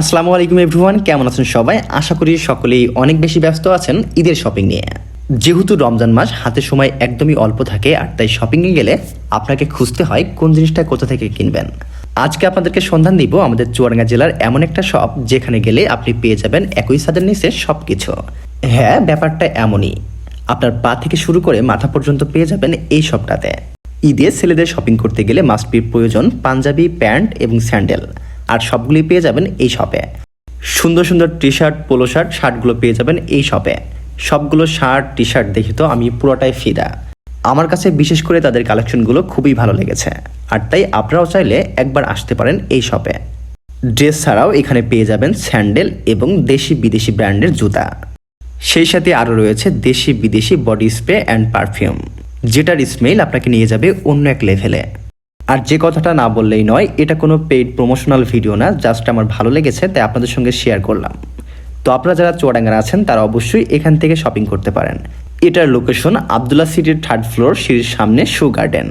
আসসালামু আলাইকুম এভরিওয়ান, কেমন আছেন সবাই? আশা করি সকলেই অনেক বেশি ব্যস্ত আছেন ঈদের শপিং নিয়ে। যেহেতু রমজান মাস, হাতে সময় একদমই অল্প থাকে, আর তাই শপিংয়ে গেলে আপনাকে খুঁজতে হয় কোন জিনিসটা কোথা থেকে কিনবেন। আজকে আপনাদেরকে সন্ধান দিব আমাদের চুয়াডাঙ্গা জেলার এমন একটা শপ যেখানে গেলে আপনি পেয়ে যাবেন একই ছাদের নিচে সব কিছু। হ্যাঁ, ব্যাপারটা এমনই, আপনার পা থেকে শুরু করে মাথা পর্যন্ত পেয়ে যাবেন এই শপটাতে। ঈদে ছেলেদের শপিং করতে গেলে মাস্ট বি প্রয়োজন পাঞ্জাবি, প্যান্ট এবং স্যান্ডেল, আর সবগুলি পেয়ে যাবেন এই শপে। সুন্দর সুন্দর টি শার্ট, পোলো শার্ট, শার্টগুলো পেয়ে যাবেন এই শপে। সবগুলো শার্ট, টি শার্ট দেখে তো আমি পুরোটাই ফিদা। আমার কাছে বিশেষ করে তাদের কালেকশনগুলো খুবই ভালো লেগেছে, আর তাই আপনারাও চাইলে একবার আসতে পারেন এই শপে। ড্রেস ছাড়াও এখানে পেয়ে যাবেন স্যান্ডেল এবং দেশি বিদেশি ব্র্যান্ডের জুতা। সেই সাথে আরও রয়েছে দেশি বিদেশি বডি স্প্রে অ্যান্ড পারফিউম, যেটার স্মেল আপনাকে নিয়ে যাবে অন্য এক লেভেলে। আর যে কথাটা না বললেই নয়, এটা কোনো পেইড প্রমোশনাল ভিডিও না, জাস্ট আমার ভালো লেগেছে তাই আপনাদের সঙ্গে শেয়ার করলাম। তো আপনারা যারা চুয়াডাঙ্গার আছেন তারা অবশ্যই এখান থেকে শপিং করতে পারেন। এটার লোকেশন আবদুল্লাহ সিটির 3rd ফ্লোর, সিঁড়ির সামনে শু গার্ডেন।